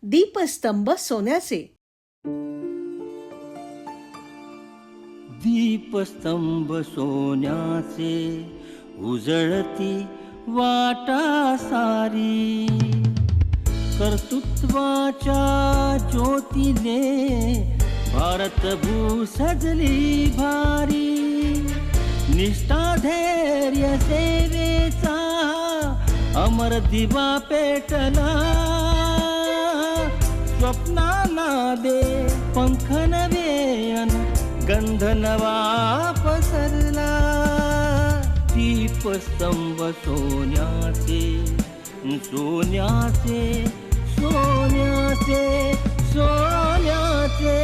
दीपस्तंभ सोन्याचे. दीपस्तंभ सोन्याचे उजळती वाटा सारी, कर्तृत्वाच्या ज्योतीने भारतभू सजली भारी. निष्ठा धैर्य सेवेचा अमर दिवा पेटला, स्वप्नाला दे पंख नवे अन गंध नवा पसरला. दीपस्तंभ सोन्याचे सोन्याचे सोन्याचे सोन्याचे.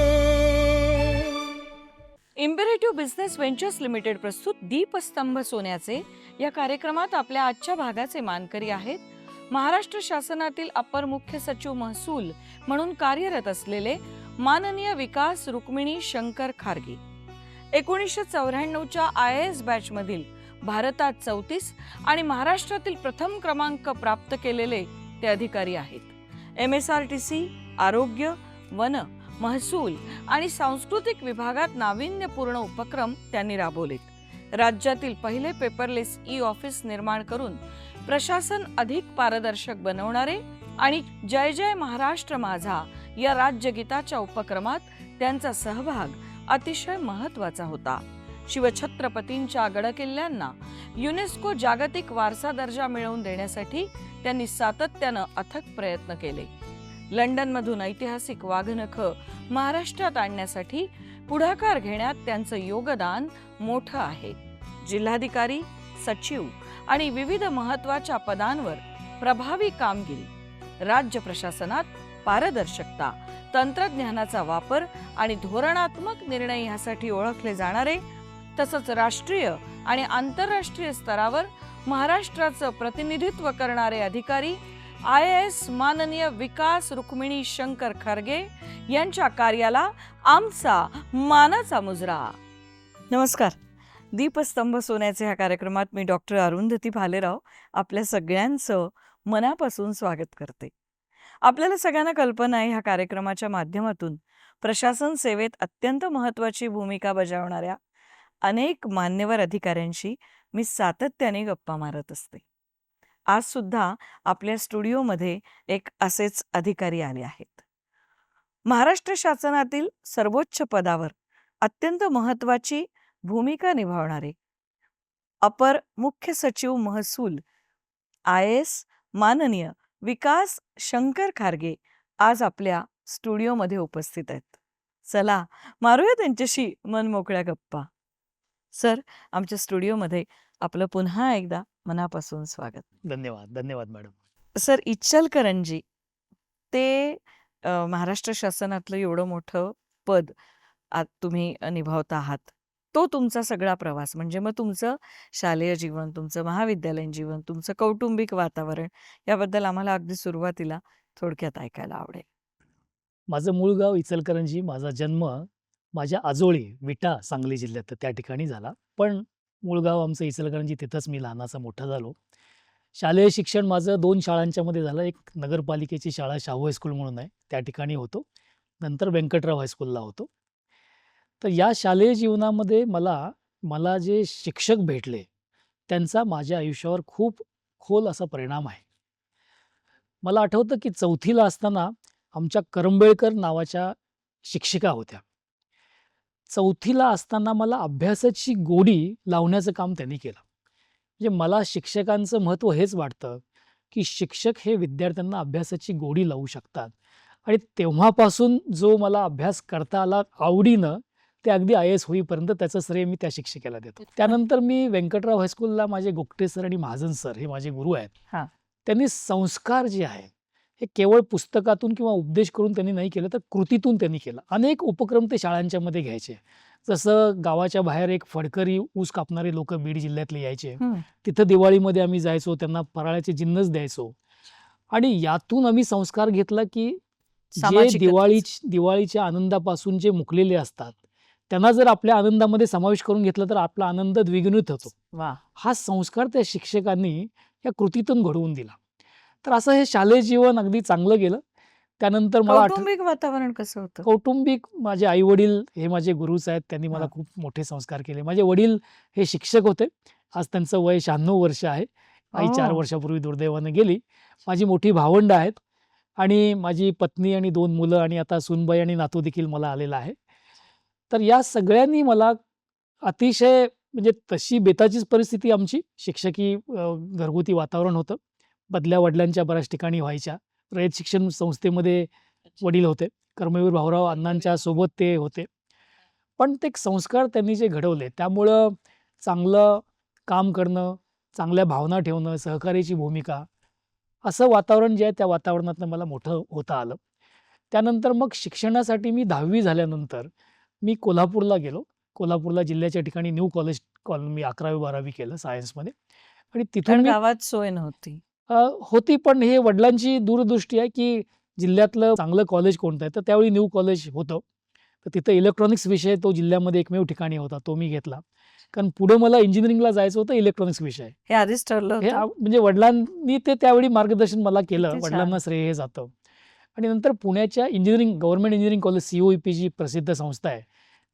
इम्पेरेटिव्ह बिझनेस व्हेंचर्स लिमिटेड प्रस्तुत दीपस्तंभ सोन्याचे या कार्यक्रमात आपल्या आजच्या भागाचे मानकरी आहेत महाराष्ट्र शासनातील अपर मुख्य सचिव महसूल म्हणून कार्यरत असलेले माननीय विकास रुक्मिणी शंकर खारगे. 1994च्या IAS बॅच मधील भारतात 34 आणि महाराष्ट्रातील प्रथम क्रमांक प्राप्त केलेले ते अधिकारी आहेत. MSRTC, आरोग्य, वन, महसूल आणि सांस्कृतिक विभागात नाविन्यपूर्ण उपक्रम त्यांनी राबवलेत. राज्यातील पहिले पेपरलेस ऑफिस निर्माण करून प्रशासन अधिक पारदर्शक बनवणारे आणि जय जय महाराष्ट्र माझा या राज्यगीताच्या उपक्रमात त्यांचा सहभाग अतिशय महत्वाचा होता. शिवछत्रपतींच्या गडकिल्ल्यांना युनेस्को जागतिक वारसा दर्जा मिळवून देण्यासाठी त्यांनी सातत्यानं अथक प्रयत्न केले. लंडनमधून ऐतिहासिक वाघनख महाराष्ट्रात आणण्यासाठी पुढाकार घेण्यात त्यांचं योगदान मोठं आहे. जिल्हाधिकारी, सचिव आणि विविध महत्वाच्या पदांवर प्रभावी कामगिरी, राज्य प्रशासनात पारदर्शकता, तंत्रज्ञानाचा वापर आणि धोरणात्मक निर्णय यासाठी ओळखले जाणारे, तसंच राष्ट्रीय आणि आंतरराष्ट्रीय स्तरावर महाराष्ट्राचं प्रतिनिधित्व करणारे अधिकारी IAS माननीय विकास रुक्मिणी शंकर खारगे यांच्या कार्याला आमचा मानाचा मुजरा. नमस्कार. दीपस्तंभ सोन्याचे ह्या कार्यक्रमात मी डॉक्टर अरुंधती भालेराव आपल्या सगळ्यांचं मनापासून स्वागत करते. आपल्याला सगळ्यांना कल्पना आहे ह्या कार्यक्रमाच्या माध्यमातून प्रशासन सेवेत अत्यंत महत्त्वाची भूमिका बजावणाऱ्या अनेक मान्यवर अधिकाऱ्यांशी मी सातत्याने गप्पा मारत असते. आज सुद्धा आपल्या स्टुडिओमध्ये एक असेच अधिकारी आले आहेत. महाराष्ट्र शासनातील सर्वोच्च पदावर अत्यंत महत्त्वाची भूमिका निभावणारे अपर मुख्य सचिव महसूल IAS माननीय विकास शंकर खारगे आज आपल्या स्टुडिओमध्ये उपस्थित आहेत. चला मारूया त्यांच्याशी मनमोकळ्या गप्पा. सर, आमच्या स्टुडिओमध्ये आपलं पुन्हा एकदा मनापासून स्वागत. धन्यवाद. धन्यवाद मॅडम. सर, इचलकरंजी ते महाराष्ट्र शासनातलं एवढं मोठं पद तुम्ही निभावता आहात. तो तुमचा सगळा प्रवास म्हणजे मग तुमचं शालेय जीवन, तुमचं महाविद्यालयीन जीवन, तुमचं कौटुंबिक वातावरण याबद्दल आम्हाला अगदी सुरुवातीला थोडक्यात ऐकायला आवडेल. माझं मूळ गाव इचलकरंजी. माझा जन्म माझ्या आजोळी विटा सांगली जिल्ह्यात त्या ठिकाणी झाला. पण मूळ गाव आमचं इचलकरंजी, तिथंच मी लहानाचा मोठा झालो. शालेय शिक्षण माझं 2 शाळांच्या मध्ये झालं. एक नगरपालिकेची शाळा शाहू हायस्कूल म्हणून आहे, त्या ठिकाणी होतो. नंतर व्यंकटराव हायस्कूलला होतो. तर या शालेय जीवनामध्ये मला जे शिक्षक भेटले त्यांचा माझ्या आयुष्यावर खूप खोल असा परिणाम आहे. मला आठवतं की 4थीला असताना आमच्या करंबेळकर नावाच्या शिक्षिका होत्या. 4थीला असताना मला अभ्यासाची गोडी लावण्याचं काम त्यांनी केलं. म्हणजे मला शिक्षकांचं महत्त्व हेच वाटतं की शिक्षक हे विद्यार्थ्यांना अभ्यासाची गोडी लावू शकतात. आणि तेव्हापासून जो मला अभ्यास करता आला आवडीनं, ते अगदी IAS होईपर्यंत त्याचं श्रेय मी त्या शिक्षिकेला देतो. त्यानंतर मी व्यंकटराव हायस्कूलला माझे गोगटे सर आणि महाजन सर हे माझे गुरु आहेत. त्यांनी संस्कार जे आहे हे केवळ पुस्तकातून किंवा उपदेश करून त्यांनी नाही केलं, तर कृतीतून त्यांनी केलं. अनेक उपक्रम ते शाळांच्या मध्ये घ्यायचे. जसं गावाच्या बाहेर एक फडकरी ऊस कापणारे लोक बीड जिल्ह्यातले यायचे. तिथं दिवाळीमध्ये आम्ही जायचो, त्यांना फराळाचे जिन्नस द्यायचो. आणि यातून आम्ही संस्कार घेतला की जे दिवाळीच्या आनंदापासून जे मुकलेले असतात त्यांना जर आपल्या आनंदामध्ये समावेश करून घेतला तर आपला आनंद द्विगुणित होतो. हा संस्कार त्या शिक्षकांनी या कृतीतून घडवून दिला. तर असं हे शालेय जीवन अगदी चांगलं गेलं. त्यानंतर मला कौटुंबिक वातावरण कसं होतं? कौटुंबिक माझे आई-वडील हे माझे गुरुच आहेत. त्यांनी मला हां. खूप मोठे संस्कार केले. माझे वडील हे शिक्षक होते. आज त्यांचं वय 96 वर्ष आहे. आई 4 ओह! वर्षापूर्वी दुर्दैवाने गेली. माझी मोठी भावंडं आहेत आणि माझी पत्नी आणि 2 मुलं आणि आता सूनबाई आणि नातू देखील मला आलेला आहे. तर या सगळ्यांनी मला अतिशय म्हणजे तशी बेताचीच परिस्थिती आमची. शिक्षकी घरगुती वातावरण होतं. बदल्या वडिलांच्या बऱ्याच ठिकाणी व्हायच्या. रयत शिक्षण संस्थेमध्ये वडील होते. कर्मवीर भाऊराव अण्णांच्या सोबत ते होते. पण ते संस्कार त्यांनी जे घडवले त्यामुळं चांगलं काम करणं, चांगल्या भावना ठेवणं, सहकार्याची भूमिका, असं वातावरण जे आहे त्या वातावरणातनं मला मोठं होता आलं. त्यानंतर मग शिक्षणासाठी मी 10वी झाल्यानंतर मी कोल्हापूरला गेलो. कोल्हापूरला जिल्ह्याच्या ठिकाणी न्यू कॉलेज मी 11वी-12वी केलं सायन्समध्ये आणि तिथून कारण मी गावात सोय नव्हती. होती पण हे वडिलांची दूरदृष्टी आहे, की जिल्ह्यातलं चांगलं कॉलेज कोणतं आहे, तर त्यावेळी न्यू कॉलेज होतं. तर तिथं इलेक्ट्रॉनिक्स विषय तो जिल्ह्यामध्ये एकमेव ठिकाणी होता. तो मी घेतला. कारण पुढं मला इंजिनिअरिंगला जायचं होतं इलेक्ट्रॉनिक्स विषय. हे आधीच ठरलं हे होतं? म्हणजे वडिलांनी ते त्यावेळी मार्गदर्शन मला केलं. किती छान. वडिलांना श्रेय हे जातं. आणि नंतर पुण्याच्या गव्हर्नमेंट इंजिनिअरिंग कॉलेज COEP जी प्रसिद्ध संस्था आहे,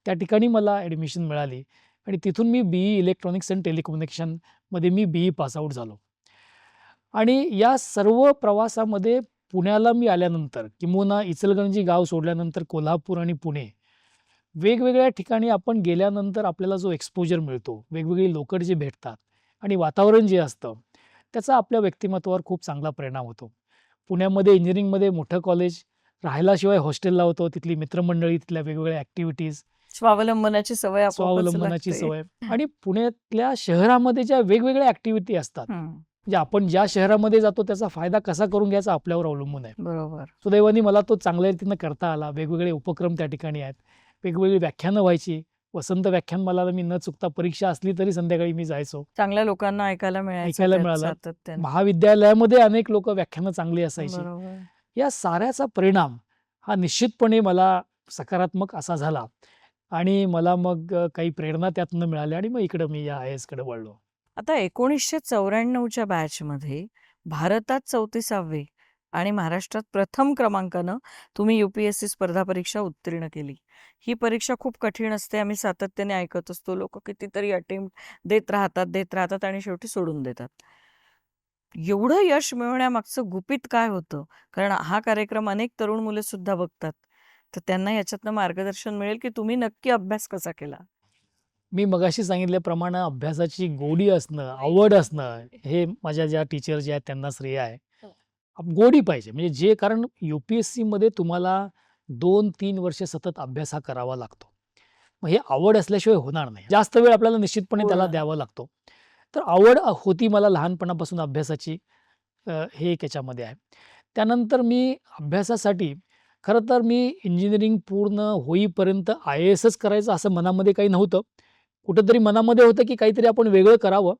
त्या ठिकाणी मला ॲडमिशन मिळाली आणि तिथून मी BE इलेक्ट्रॉनिक्स अँड टेलिकम्युनिकेशनमध्ये मी BE पास आउट झालो. आणि या सर्व प्रवासामध्ये पुण्याला मी आल्यानंतर किंबहुना इचलकरंजी गाव सोडल्यानंतर कोल्हापूर आणि पुणे वेगवेगळ्या ठिकाणी आपण गेल्यानंतर आपल्याला जो एक्सपोजर मिळतो, वेगवेगळी लोकं जे भेटतात आणि वातावरण जे असतं, त्याचा आपल्या व्यक्तिमत्त्वावर खूप चांगला परिणाम होतो. पुण्यामध्ये इंजिनिअरिंगमध्ये मोठं कॉलेज, राहायलाशिवाय हॉस्टेलला होतो. तिथली मित्रमंडळी, तिथल्या वेगवेगळ्या ॲक्टिव्हिटीज, स्वावलंबनाची सवय आपोआपच स्वावलंबनाची लागते. सवय आणि पुण्यातल्या शहरामध्ये ज्या वेगवेगळ्या ॲक्टिव्हिटी असतात, हं, म्हणजे आपण ज्या शहरामध्ये जातो त्याचा फायदा कसा करून घ्यायचा आपल्यावर अवलंबून आहे. बरोबर. सुदैवाने मला तो चांगल्या रीतीनं करता आला. वेगवेगळे उपक्रम त्या ठिकाणी आहेत. वेगवेगळी व्याख्यानं व्हायची. वसंत व्याख्यान मला मी न चुकता परीक्षा असली तरी संध्याकाळी मी जायचो. चांगल्या लोकांना ऐकायला मिळायचं ऐकायला त्यात मिळालं. सातत्याने. महाविद्यालयामध्ये अनेक लोकं व्याख्यानं चांगली असायची. बरोबर. या साऱ्याचा परिणाम हा निश्चितपणे मला सकारात्मक असा झाला आणि मला मग काही प्रेरणा त्यातनं मिळाल्या आणि मग इकडं मी या IASकडे वळलो. आता 1994च्या बॅचमध्ये भारतात 34वे आणि महाराष्ट्रात प्रथम क्रमांकानं तुम्ही UPSC स्पर्धा परीक्षा उत्तीर्ण केली. ही परीक्षा खूप कठीण असते. आम्ही सातत्याने ऐकत असतो. लोकं कितीतरी अटेम्प्ट देत राहतात आणि शेवटी सोडून देतात. एवढं यश मिळवण्यामागचं गुपित काय होतं? कारण हा कार्यक्रम अनेक तरुण मुले सुद्धा बघतात. तर त्यांना याच्यातनं मार्गदर्शन मिळेल, की तुम्ही नक्की अभ्यास कसा केला? मी मगाशी सांगितल्याप्रमाणे अभ्यासाची गोडी असणं, आवड असणं, हे माझ्या ज्या टीचर जे आहेत त्यांना श्रेय आहे. गोडी पाहिजे म्हणजे जे कारण UPSCमध्ये तुम्हाला 2-3 वर्ष सतत अभ्यास हा करावा लागतो. मग हे आवड असल्याशिवाय होणार नाही. जास्त वेळ आपल्याला निश्चितपणे हो त्याला ना. द्यावा लागतो. तर आवड होती मला लहानपणापासून अभ्यासाची. हे एक याच्यामध्ये आहे. त्यानंतर मी अभ्यासासाठी खरं तर मी इंजिनिअरिंग पूर्ण होईपर्यंत IASच करायचं असं मनामध्ये काही नव्हतं. कुठेतरी मनामध्ये होतं की काहीतरी आपण वेगळं करावं.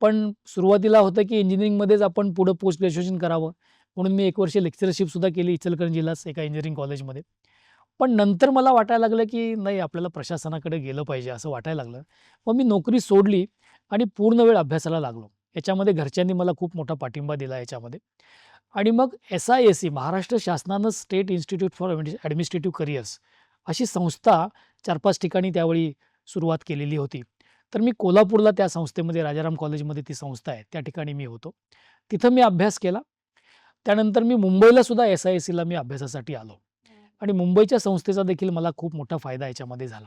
पण सुरुवातीला होतं की इंजिनिअरिंगमध्येच आपण पुढं पोस्ट ग्रॅज्युएशन करावं. म्हणून मी 1 वर्ष लेक्चरशिपसुद्धा केली इचलकरंजीलाच एका इंजिनिअरिंग कॉलेजमध्ये. पण नंतर मला वाटायला लागलं की नाही आपल्याला प्रशासनाकडे गेलं पाहिजे असं वाटायला लागलं. मग मी नोकरी सोडली आणि पूर्ण वेळ अभ्यासाला लागलो. याच्यामध्ये घरच्यांनी मला खूप मोठा पाठिंबा दिला याच्यामध्ये. आणि मग SISC महाराष्ट्र शासनानं state institute for administrative careers अशी संस्था 4-5 ठिकाणी त्यावेळी सुरुवात केलेली होती. तर मी कोल्हापूरला त्या संस्थेमध्ये राजाराम कॉलेजमध्ये ती संस्था आहे त्या ठिकाणी मी होतो. तिथं मी अभ्यास केला. त्यानंतर मी मुंबईला सुद्धा SISCला मी अभ्यासासाठी आलो आणि मुंबईच्या संस्थेचा देखील मला खूप मोठा फायदा याच्यामध्ये झाला.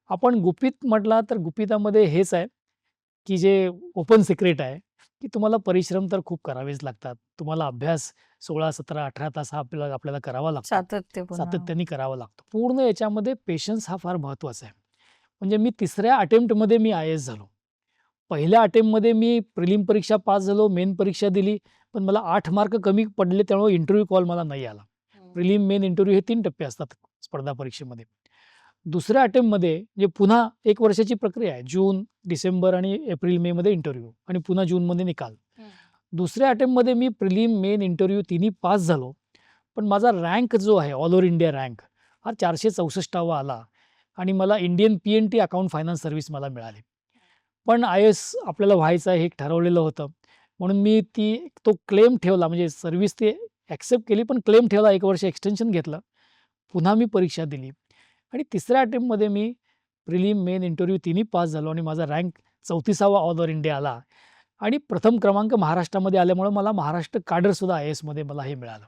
आपण गुपित म्हटला तर गुपितामध्ये हेच आहे, की जे ओपन सिक्रेट आहे, की तुम्हाला परिश्रम तर खूप करावेच लागतात. तुम्हाला अभ्यास 16, 17, 18 तास हा आपल्याला करावा लागतो. सातत्य पुन्हा. सातत्याने करावा लागतो. पूर्ण याच्यामध्ये पेशन्स हा फार महत्त्वाचा आहे. म्हणजे मी 3ऱ्या अटेम्प्टमध्ये मी IAS झालो. पहिल्या अटेम्प्टमध्ये मी प्रिलिम परीक्षा पास झालो, मेन परीक्षा दिली, पण मला 8 मार्क कमी पडले त्यामुळे इंटरव्ह्यू कॉल मला नाही आला. प्रिलिम, मेन, इंटरव्ह्यू हे 3 टप्पे असतात स्पर्धा परीक्षेमध्ये. दुसऱ्या अटेम्प्टमध्ये म्हणजे पुन्हा 1 वर्षाची प्रक्रिया आहे. जून, डिसेंबर आणि एप्रिल, मेमध्ये इंटरव्ह्यू आणि पुन्हा जूनमध्ये निकाल. दुसऱ्या अटेम्प्टमध्ये मी प्रिलिम, मेन, इंटरव्ह्यू तिन्ही पास झालो. पण माझा रँक जो आहे ऑल ओव्हर इंडिया रँक हा 464वा आला आणि मला Indian PNT account finance service मला मिळाली. पण IAS आपल्याला व्हायचं आहे हे ठरवलेलं होतं. म्हणून मी तो क्लेम ठेवला म्हणजे सर्व्हिस ते ॲक्सेप्ट केली, पण क्लेम ठेवला, 1 वर्ष एक्सटेन्शन घेतलं. पुन्हा मी परीक्षा दिली आणि तिसऱ्या अटेम्प्टमध्ये मी प्रिलिम, मेन, इंटरव्ह्यू तिन्ही पास झालो आणि माझा रँक 34वा ऑल ओव्हर इंडिया आला आणि प्रथम क्रमांक महाराष्ट्रामध्ये आल्यामुळं मला महाराष्ट्र काडरसुद्धा IASमध्ये मला हे मिळालं.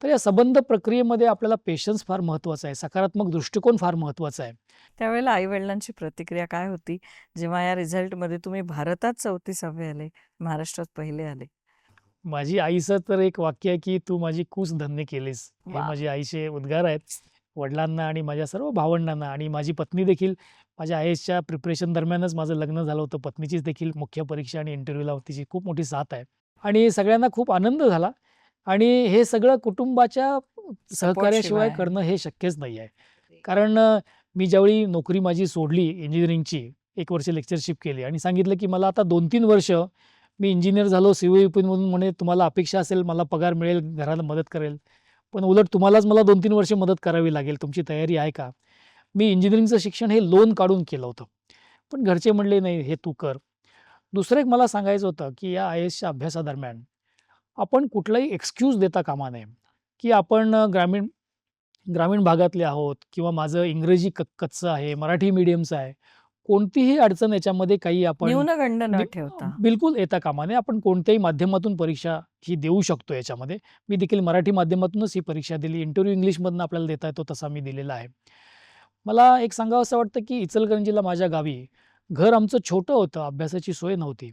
तर या संबंध प्रक्रियेमध्ये आपल्याला पेशन्स फार महत्त्वाचा आहे, सकारात्मक दृष्टिकोन फार महत्त्वाचा आहे. त्यावेळेला आई-वडिलांची प्रतिक्रिया काय होती, जेव्हा या रिझल्टमध्ये तुम्ही भारतात 34वे आले, महाराष्ट्रात पहिले आले? माझी आईचं तर एक वाक्य आहे, की "तू माझी कूस धन्य केलीस." हे वाह! माझी आईचे उद्गार आहेत. वडिलांना आणि माझ्या सर्व भावंडांना आणि माझी पत्नी देखील माझ्या IASच्या प्रिपरेशन दरम्यानच माझं लग्न झालं होतं. पत्नीचीच देखील मुख्य परीक्षा आणि इंटरव्ह्यूला तिची खूप मोठी साथ आहे आणि सगळ्यांना खूप आनंद झाला आणि हे सगळं कुटुंबाच्या सहकार्याशिवाय सपोर्टशिवाय. करणं हे शक्यच नाही आहे. कारण मी ज्यावेळी नोकरी माझी सोडली इंजिनिअरिंगची, 1 वर्ष लेक्चरशिप केली आणि सांगितलं, की मला आता 2-3 वर्ष मी इंजिनिअर झालो, सिव्हिल म्हणे तुम्हाला अपेक्षा असेल मला पगार मिळेल, घराला मदत करेल. पण उलट तुम्हालाच मला 2-3 वर्ष मदत करावी लागेल. तुमची तयारी आहे का? मी इंजिनिअरिंगचं शिक्षण हे लोन काढून केलं होतं. पण घरचे म्हणले, "नाही, हे तू कर." दुसरं एक मला सांगायचं होतं, की या IASच्या अभ्यासादरम्यान आपण कुठलाही एक्सक्यूज देता कामा नये, की आपण ग्रामीण ग्रामीण भागातले आहोत किंवा माझं इंग्रजी कच्चं आहे, मराठी मीडियमचं आहे. कोणतीही अडचण याच्यामध्ये काही आपण न्यूनगंड न ठेवता. बिलकुल येता कामा नये. आपण कोणत्याही माध्यमातून परीक्षा ही देऊ शकतो याच्यामध्ये. मी देखील मराठी माध्यमातूनच ही परीक्षा दिली. इंटरव्ह्यू इंग्लिशमधनं आपल्याला देता येतो तसा मी दिलेला आहे. मला एक सांगावसं वाटतं, की इचलकरंजीला माझ्या गावी घर आमचं छोटं होतं, अभ्यासाची सोय नव्हती.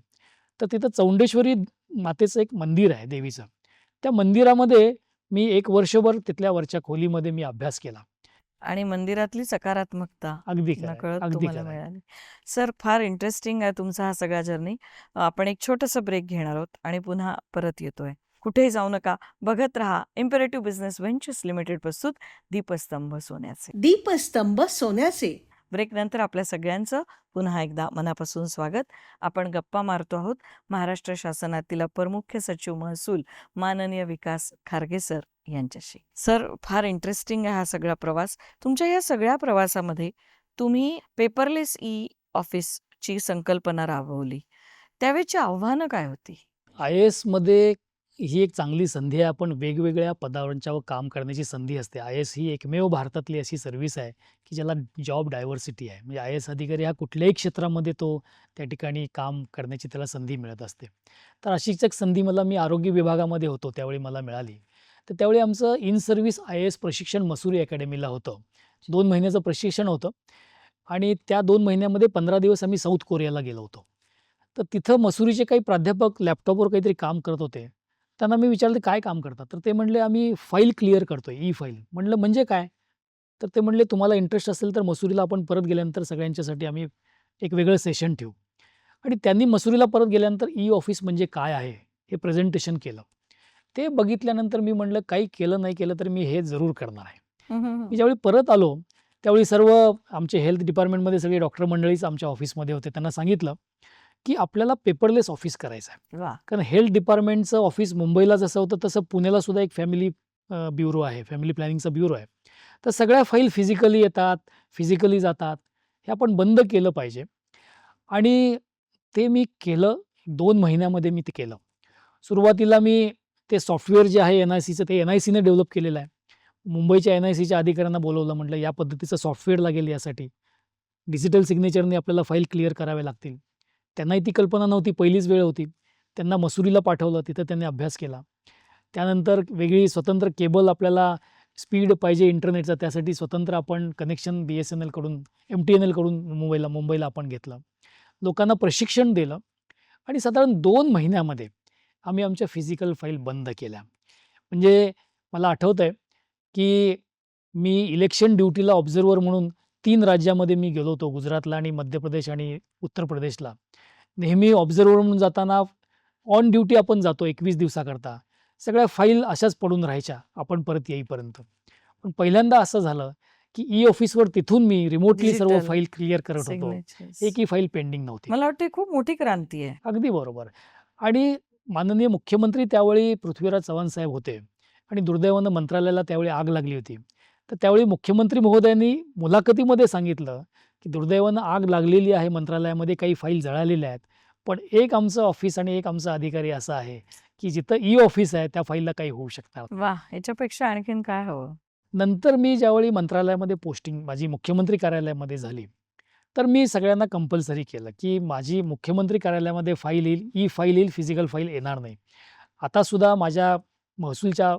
तर तिथं चौंडेश्वरी मातेचं एक मंदिर आहे देवीचं. त्या मंदिरामध्ये मी 1 वर्षभर तिथल्या वरच्या खोलीमध्ये मी अभ्यास केला. आणि मंदिरातली सकारात्मकता अगदी खरं आहे, नकळत अगदी तुम्हाला खरं आहे. मिळाली. सर, फार इंटरेस्टिंग आहे तुमचा हा सगळा जर्नी. आपण एक छोटंसं ब्रेक घेणार आहोत आणि पुन्हा परत येतोय. कुठेही जाऊ नका, बघत राहा. इम्पेरेटिव्ह बिझनेस व्हेंचर्स लिमिटेड प्रस्तुत दीपस्तंभ सोन्याचे. दीपस्तंभ सोन्याचे. ब्रेक नंतर आपल्या सगळ्यांचं पुन्हा एकदा मनापासून स्वागत. आपण गप्पा मारतो आहोत महाराष्ट्र शासनातील अपर मुख्य सचिव महसूल माननीय विकास खारगे सर यांच्याशी. सर, फार इंटरेस्टिंग आहे हा सगळा प्रवास. तुमच्या या सगळ्या प्रवासामध्ये तुम्ही पेपरलेस ऑफिसची संकल्पना राबवली. त्यावेळची आव्हानं काय होती? IASमध्ये ही एक चांगली संधी आहे. आपण वेगवेगळ्या पदांच्यावर काम करण्याची संधी असते. IAS ही एकमेव भारतातली अशी सर्व्हिस आहे, की ज्याला जॉब डायव्हर्सिटी आहे. म्हणजे IAS अधिकारी हा कुठल्याही क्षेत्रामध्ये तो त्या ठिकाणी काम करण्याची त्याला संधी मिळत असते. तर अशीच एक संधी मी आरोग्य विभागामध्ये होतो त्यावेळी मला मिळाली. तर त्यावेळी आमचं इन सर्व्हिस IAS प्रशिक्षण मसुरी अकॅडमीला होतं. 2 महिन्याचं प्रशिक्षण होतं आणि त्या 2 महिन्यामध्ये 15 दिवस आम्ही साऊथ कोरियाला गेलो होतो. तर तिथं मसुरीचे काही प्राध्यापक लॅपटॉपवर काहीतरी काम करत होते. त्यांना मी विचारलं, "काय काम करतात?" तर ते म्हणले, "आम्ही फाईल क्लिअर करतोय, ई-फाईल." म्हटलं, "म्हणजे काय?" तर ते म्हणले, "तुम्हाला इंटरेस्ट असेल तर मसुरीला आपण परत गेल्यानंतर सगळ्यांच्यासाठी आम्ही एक वेगळं सेशन ठेवू." आणि त्यांनी मसुरीला परत गेल्यानंतर ई-ऑफिस म्हणजे काय आहे हे प्रेझेंटेशन केलं. ते बघितल्यानंतर मी म्हटलं, "काही केलं नाही केलं तर मी हे जरूर करणार आहे." मी ज्यावेळी परत आलो, त्यावेळी सर्व आमचे हेल्थ डिपार्टमेंटमध्ये सगळे डॉक्टर मंडळीच आमच्या ऑफिसमध्ये होते. त्यांना सांगितलं, की आपल्याला पेपरलेस ऑफिस करायचं आहे. वा. कारण हेल्थ डिपार्टमेंटचं ऑफिस मुंबईला जसं होतं तसं पुण्याला सुद्धा एक फॅमिली ब्युरो आहे, फॅमिली प्लॅनिंगचा ब्युरो आहे. तर सगळ्या फाईल फिजिकली येतात, फिजिकली जातात. हे आपण बंद केलं पाहिजे आणि ते मी केलं. 2 महिन्यामध्ये मी ते केलं. सुरुवातीला मी ते सॉफ्टवेअर जे आहे NICचं ते NICने डेव्हलप केलेलं आहे. मुंबईच्या NICच्या अधिकाऱ्यांना बोलावलं, म्हटलं या पद्धतीचं सॉफ्टवेअर लागेल यासाठी. डिजिटल सिग्नेचरने आपल्याला फाईल क्लिअर कराव्या लागतील. त्यांनाही ती कल्पना नव्हती, पहिलीच वेळ होती. त्यांना मसुरीला पाठवलं, तिथं त्यांनी अभ्यास केला. त्यानंतर वेगळी स्वतंत्र केबल आपल्याला स्पीड पाहिजे इंटरनेटचा त्यासाठी स्वतंत्र आपण कनेक्शन BSNL कडून, MTNL कडून मुंबईला आपण घेतलं. लोकांना प्रशिक्षण दिलं आणि साधारण 2 महिन्यामध्ये आम्ही आमच्या फिजिकल फाईल बंद केल्या. म्हणजे मला आठवतंय, की मी इलेक्शन ड्युटीला ऑब्झर्व्हर म्हणून 3 राज्यामध्ये मी गेलो होतो. गुजरातला आणि मध्य प्रदेश आणि उत्तर प्रदेशला. नेहमी ऑब्झर्व्हर म्हणून जाताना ऑन ड्युटी आपण जातो 21 दिवसाकरता. सगळ्या फाईल अशाच पडून राहायच्या आपण परत येईपर्यंत. पण पहिल्यांदा असं झालं, की ई-ऑफिसवर तिथून मी रिमोटली सर्व Digital फाईल क्लिअर करत होतो. सिग्नेचर्स. एकही फाईल पेंडिंग नव्हती. मला वाटतं ही खूप मोठी क्रांती आहे. अगदी बरोबर. आणि माननीय मुख्यमंत्री त्यावेळी पृथ्वीराज चव्हाण साहेब होते आणि दुर्दैवानं मंत्रालयाला त्यावेळी आग लागली होती. तर त्यावेळी मुख्यमंत्री महोदयांनी मुलाखतीमध्ये सांगितलं, की दुर्दैवानं आग लागलेली आहे मंत्रालयामध्ये, काही फाईल जळालेल्या आहेत. पण एक आमचं ऑफिस आणि एक आमचा अधिकारी असा आहे, की जिथं ई ऑफिस आहे त्या फाईलला काही होऊ शकणार नाही. वा, याच्यापेक्षा आणखीन काय हवं? नंतर मी ज्यावेळी मंत्रालयामध्ये पोस्टिंग माझी मुख्यमंत्री कार्यालयामध्ये झाली, तर मी सगळ्यांना कंपल्सरी केलं, की माझी मुख्यमंत्री कार्यालयामध्ये फाईल येईल, ई फाईल येईल, फिजिकल फाईल येणार नाही. आता सुद्धा माझ्या महसूलच्या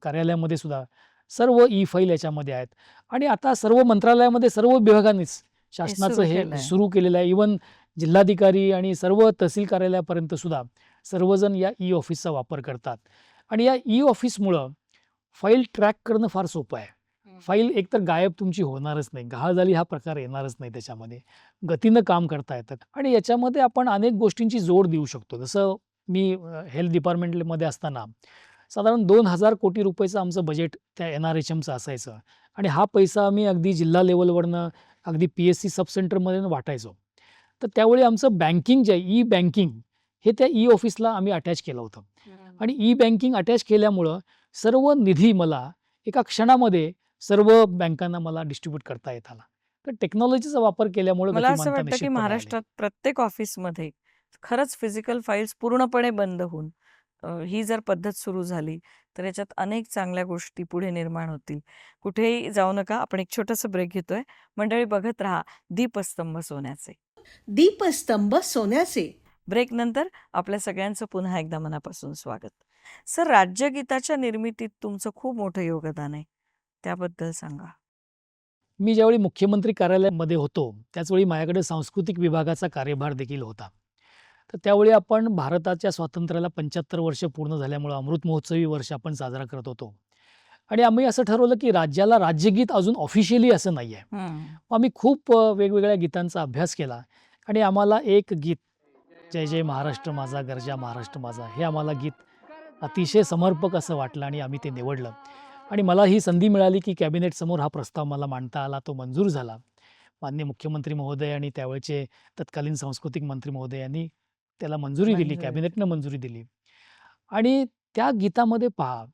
कार्यालयामध्ये सुद्धा सर्व ई फाईल याच्यामध्ये आहेत आणि आता सर्व मंत्रालयामध्ये सर्व विभागांनीच शासनाचं सुरू हे केलंय. सुरू केलेलं आहे. इव्हन जिल्हाधिकारी आणि सर्व तहसील कार्यालयापर्यंत सुद्धा सर्वजण या ई ऑफिसचा वापर करतात आणि या ई ऑफिसमुळं फाईल ट्रॅक करणं फार सोपं आहे. फाईल एकतर गायब तुमची होणारच नाही, गहाळ झाली हा प्रकार येणारच नाही त्याच्यामध्ये. गतीनं काम करता येतं आणि याच्यामध्ये आपण अनेक गोष्टींची जोड देऊ शकतो. जसं मी हेल्थ डिपार्टमेंटमध्ये असताना साधारण 2,000 कोटी रुपयेचं आमचं बजेट त्या NRHMचं असायचं आणि हा पैसा आम्ही अगदी जिल्हा लेव्हलवरनं अगदी PSC सब सेंटरमध्ये वाटायचो. तर त्यावेळी आमचं बँकिंग जे आहे, ई बँकिंग हे त्या ई ऑफिसला आम्ही अटॅच केलं होतं आणि ई बँकिंग अटॅच केल्यामुळं सर्व निधी मला एका क्षणामध्ये सर्व बँकांना मला डिस्ट्रीब्यूट करता येत आला. तर टेक्नॉलॉजीचा वापर केल्यामुळे मला असं गतिमानता वाटतं की निश्चितपणे आली. महाराष्ट्रात प्रत्येक ऑफिसमध्ये खरंच फिजिकल फाईल्स पूर्णपणे बंद होऊन ही जर पद्धत सुरू झाली तर याच्यात अनेक चांगल्या गोष्टी पुढे निर्माण होतील. कुठेही जाऊ नका, आपण एक छोटंसं ब्रेक घेतोय. मंडळी, बघत राहा दीपस्तंभ सोन्याचे. दीपस्तंभ सोन्याचे. ब्रेक नंतर आपल्या सगळ्यांचं पुन्हा एकदा मनापासून स्वागत. सर, राज्यगीताच्या निर्मितीत तुमचं खूप मोठं योगदान आहे, त्याबद्दल सांगा. मी ज्यावेळी मुख्यमंत्री कार्यालयामध्ये होतो त्याचवेळी माझ्याकडे सांस्कृतिक विभागाचा कार्यभार देखील होता. तर त्यावेळी आपण भारताच्या स्वातंत्र्याला 75 वर्ष पूर्ण झाल्यामुळं अमृत महोत्सवी वर्ष आपण साजरा करत होतो आणि आम्ही असं ठरवलं की राज्याला राज्यगीत अजून ऑफिशियली असं नाही आहे. मग आम्ही खूप वेगवेगळ्या गीतांचा अभ्यास केला आणि आम्हाला एक गीत, जय जय महाराष्ट्र माझा गर्जा महाराष्ट्र माझा, हे आम्हाला गीत अतिशय समर्पक असं वाटलं आणि आम्ही ते निवडलं आणि मला ही संधी मिळाली की कॅबिनेटसमोर हा प्रस्ताव मला मांडता आला, तो मंजूर झाला. माननीय मुख्यमंत्री महोदय आणि त्यावेळचे तत्कालीन सांस्कृतिक मंत्री महोदय यांनी त्याला मंजुरी दिली, मंजुरी. कॅबिनेटनं मंजुरी दिली आणि त्या गीतामध्ये पहा,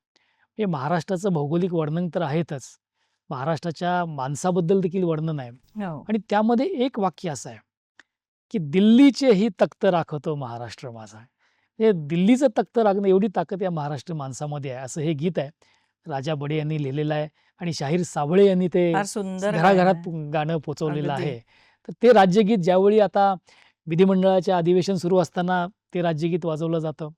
हे महाराष्ट्राचं भौगोलिक वर्णन तर आहेतच, महाराष्ट्राच्या माणसाबद्दल देखील वर्णन आहे हो. आणि त्यामध्ये एक वाक्य असं आहे की दिल्लीचे ही तख्त राखतो महाराष्ट्र माझा. हे दिल्लीचं तख्त राखणं एवढी ताकद या महाराष्ट्र माणसामध्ये आहे, असं हे गीत आहे. राजा बडे यांनी लिहिलेलं आहे आणि शाहीर साबळे यांनी ते फार सुंदर गाणं घराघरात आहे. गाणं पोचवलेलं अगदी. आहे. तर ते राज्यगीत ज्यावेळी आता विधिमंडळाचे अधिवेशन सुरू असताना ते राज्यगीत वाजवलं जातं.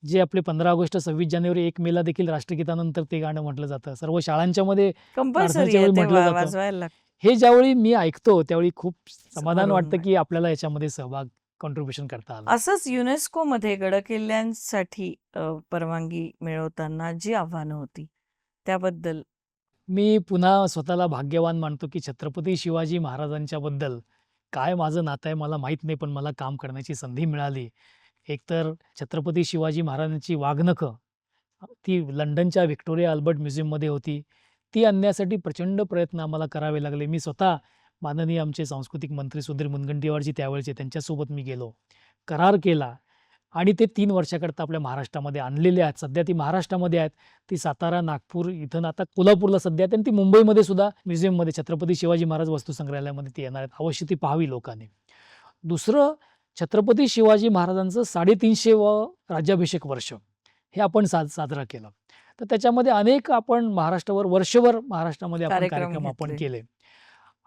जे आपले 15 ऑगस्ट, 26 जानेवारी, 1 मेला देखील राष्ट्रगीतानंतर ते गाणं म्हटलं जातं. सर्व शाळांच्यामध्ये कंपल्सरी प्रार्थनेच्या आहे, वेळी ते म्हटलं जातं. वाजवायला लागतं. हे ज्यावेळी मी ऐकतो त्यावेळी खूप समाधान भरून वाटतं वाटतं. की आपल्याला याच्यामध्ये सहभाग कॉन्ट्रिब्युशन करता आलं. असंच युनेस्कोमध्ये गडकिल्ल्यांसाठी परवानगी मिळवताना जी आव्हानं होती त्याबद्दल. मी पुन्हा स्वतःला भाग्यवान मानतो की छत्रपती शिवाजी महाराजांच्या बद्दल काय माझं नातं आहे मला माहीत नाही, पण मला काम करण्याची संधी मिळाली. एकतर छत्रपती शिवाजी महाराजांची वाघनखं ती लंडनच्या व्हिक्टोरिया अल्बर्ट म्युझियममध्ये होती. ती आणण्यासाठी प्रचंड प्रयत्न आम्हाला करावे लागले. मी स्वतः माननीय आमचे सांस्कृतिक मंत्री सुधीर मुनगंटीवारजी त्यावेळचे, त्यांच्यासोबत मी गेलो, करार केला आणि ते 3 वर्षाकरता आपल्या महाराष्ट्रामध्ये आणलेले आहेत. सध्या ती महाराष्ट्रामध्ये आहेत. ती सातारा, नागपूर, इथं आता कोल्हापूरला सध्या आहेत आणि ती मुंबईमध्ये सुद्धा म्युझियममध्ये छत्रपती शिवाजी महाराज वस्तुसंग्रहालयामध्ये ती येणार आहेत. अवश्य ती पाहावी लोकांनी. दुसरं, छत्रपती शिवाजी महाराजांचं 350वं राज्याभिषेक वर्ष हे आपण साजरा केलं. तर त्याच्यामध्ये अनेक आपण महाराष्ट्रावर वर्षभर महाराष्ट्रामध्ये आपण कार्यक्रम आपण घेतले. केले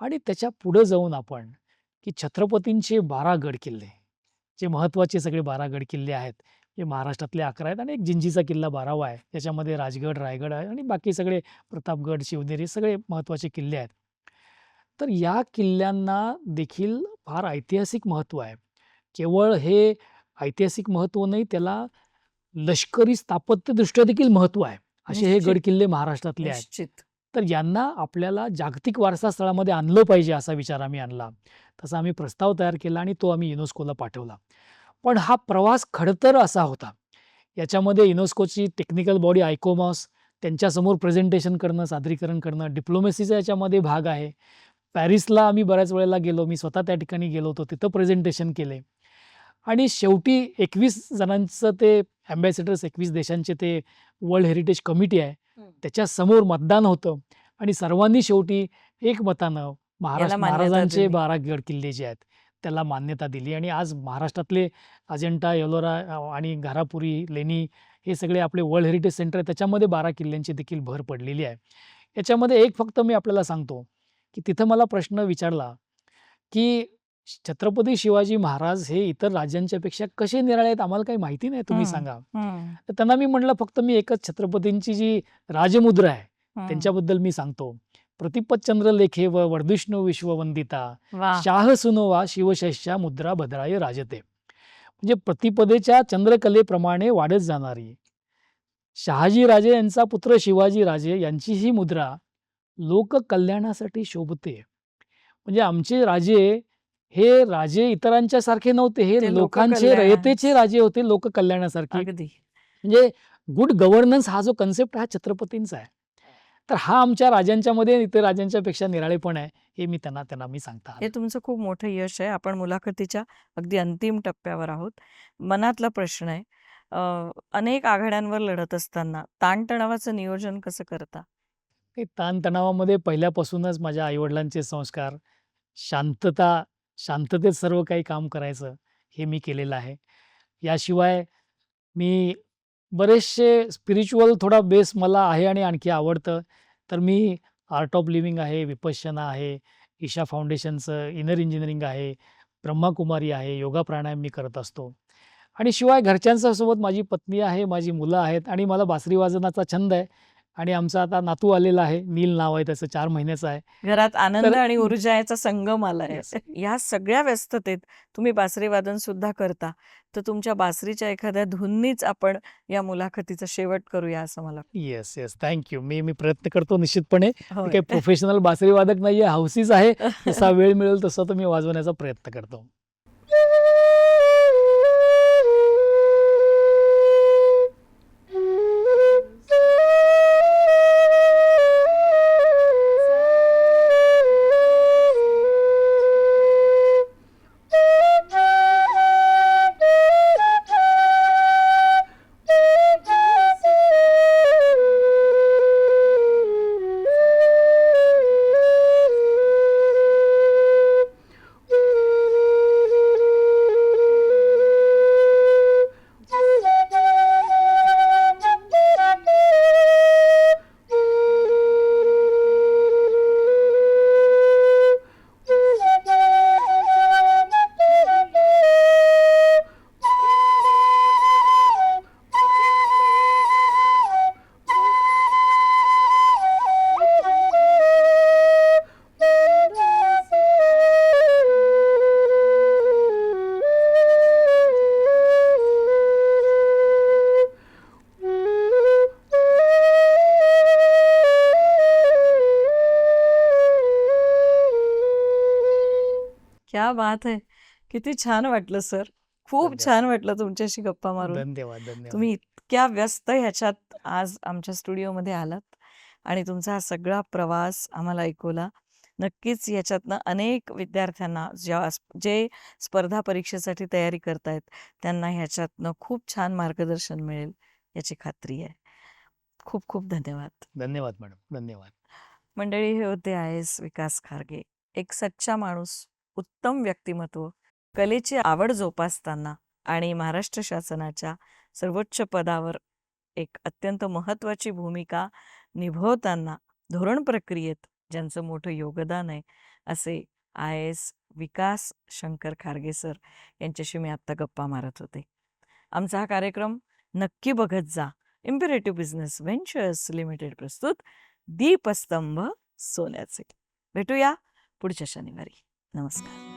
आणि त्याच्या पुढे जाऊन आपण की छत्रपतींचे 12 गड किल्ले, जे महत्त्वाचे सगळे 12 गड किल्ले आहेत, जे महाराष्ट्रातले 11 आहेत आणि एक जिंजीचा किल्ला 12वा आहे. त्याच्यामध्ये राजगड, रायगड आहे आणि बाकी सगळे प्रतापगड, शिवनेरी सगळे महत्त्वाचे किल्ले आहेत. तर या किल्ल्यांना देखील फार ऐतिहासिक महत्त्व आहे. केवळ हे ऐतिहासिक महत्त्व नाही, त्याला लष्करी स्थापत्यदृष्ट्या देखील महत्त्व आहे. असे हे निश्चित. गड किल्ले महाराष्ट्रातले आहेत. निश्चित. तर यांना आपल्याला जागतिक वारसा स्थळामध्ये आणलं पाहिजे असा विचार आम्ही आणला. तसा आम्ही प्रस्ताव तयार केला आणि तो आम्ही युनेस्कोला पाठवला. पण हा प्रवास खडतर असा होता. याच्यामध्ये युनेस्कोची टेक्निकल बॉडी आयकोमॉस, त्यांच्यासमोर प्रेझेंटेशन करणं, सादरीकरण करणं, डिप्लोमसीचा याच्यामध्ये भाग आहे. पॅरिसला आम्ही बऱ्याच वेळेला गेलो, मी स्वतः त्या ठिकाणी गेलो होतो, तिथं प्रेझेंटेशन केले आणि शेवटी 21 जणांचं ते ॲम्बॅसेडर्स, 21 देशांचे ते वर्ल्ड हेरिटेज कमिटी आहे, त्याच्यासमोर मतदान होतं आणि सर्वांनी शेवटी एकमतानं याला मान्यता महाराजांचे दिली. 12 गड किल्ले जे आहेत त्याला मान्यता दिली आणि आज महाराष्ट्रातले अजंठा, एलोरा आणि घारापुरी, लेणी हे सगळे आपले वर्ल्ड हेरिटेज सेंटर आहे. त्याच्यामध्ये 12 किल्ल्यांची देखील भर पडलेली आहे. याच्यामध्ये एक फक्त मी आपल्याला सांगतो, की तिथं मला प्रश्न विचारला, की छत्रपती शिवाजी महाराज हे इतर राजांच्या पेक्षा कसे निराळे आहेत, आम्हाला काही माहिती नाही, तुम्ही हम्म, सांगा. हम्म, तर त्यांना मी म्हटलं, फक्त मी एकच छत्रपतींची जी राजमुद्रा आहे हम्म. त्यांच्याबद्दल मी सांगतो. प्रतिपतचंद्र लेखे व वर्धिष्णू विश्ववंदिता, वा. शाह सुनोवा शिवशस्या मुद्रा भद्राय राजते. म्हणजे प्रतिपदेच्या चंद्रकलेप्रमाणे वाढत जाणारी शहाजी राजे यांचा पुत्र शिवाजी राजे यांची ही मुद्रा लोककल्याणासाठी शोभते. म्हणजे आमचे राजे हे राजे इतरांच्या सारखे नव्हते, हे ते लोकांचे लोककल्याण. रयतेचे राजे होते, लोककल्याणासारखे. अगदी. म्हणजे गुड गव्हर्नन्स हा जो कन्सेप्ट हा छत्रपतींचा आहे. तर हा आमच्या राजांच्या मध्ये इतर राजांच्या पेक्षा निराळेपण आहे, हे मी त्यांना मी सांगता हे आलो. तुमचं खूप मोठं यश आहे. आपण मुलाखतीच्या अगदी अंतिम टप्प्यावर आहोत. मनातला प्रश्न आहे, अनेक आघाड्यांवर लढत असताना ताणतणावाचं नियोजन कसं करता? हे ताणतणावामध्ये पहिल्यापासूनच माझ्या आईवडिलांचे संस्कार, शांततेत सर्व काही काम करायचं, हे मी केलेलं आहे. याशिवाय मी बरेचसे स्पिरिच्युअल थोडा बेस मला आहे आणि आणखी आवडतं. तर मी आर्ट ऑफ लिव्हिंग आहे, विपश्यना आहे, ईशा फाउंडेशनचं इनर इंजिनिअरिंग आहे, ब्रह्माकुमारी आहे, योगा प्राणायाम मी करत असतो. आणि शिवाय घरच्यांच्यासोबत माझी पत्नी आहे, माझी मुलं आहेत आणि मला बासरी वाजवण्याचा छंद आहे. आणि आमचा आता नातू आलेला आहे, नील नाव आहे त्याचं, 4 महिन्याचं आहे. घरात आनंद तर आणि ऊर्जा याचा संगम आलाय. येस. या सगळ्या व्यस्ततेत तुम्ही बासरी वादन सुद्धा करता. तर तुमच्या बासरीच्या एखाद्या धुननीच आपण या मुलाखतीचा शेवट करूया असं मला येस, येस. Thank you. मी प्रयत्न करतो निश्चितपणे. मी होय. काही प्रोफेशनल बासरी वादक नाहीये, हौसीच आहे. जसा वेळ मिळेल तसा तो मी वाजवण्याचा प्रयत्न करतो. क्या बात आहे. किती छान वाटलं सर. खूप धन्यवाद. छान वाटलं तुमच्याशी गप्पा मारून. धन्यवाद, धन्यवाद. तुम्ही इतक्या व्यस्त ह्याच्यात आज आमच्या स्टुडिओमध्ये आलात आणि तुमचा हा सगळा प्रवास आम्हाला ऐकवला. नक्कीच याच्यातनं अनेक विद्यार्थ्यांना जे स्पर्धा परीक्षेसाठी तयारी करतायत त्यांना ह्याच्यातनं खूप छान मार्गदर्शन मिळेल याची खात्री आहे. खूप खूप धन्यवाद. धन्यवाद मॅडम. धन्यवाद. मंडळी, हे होते IAS विकास खारगे. एक सच्चा माणूस, उत्तम व्यक्तिमत्व, कलेची आवड जोपासताना आणि महाराष्ट्र शासनाच्या सर्वोच्च पदावर एक अत्यंत महत्त्वाची भूमिका निभवताना धोरण प्रक्रियेत ज्यांचं मोठं योगदान आहे असे IAS विकास शंकर खारगे सर यांच्याशी मी आत्ता गप्पा मारत होते. आमचा हा कार्यक्रम नक्की बघत जा. इम्पेरेटिव्ह बिझनेस व्हेंचर्स लिमिटेड प्रस्तुत दीपस्तंभ सोन्याचे. भेटूया पुढच्या शनिवारी. नमस्कार.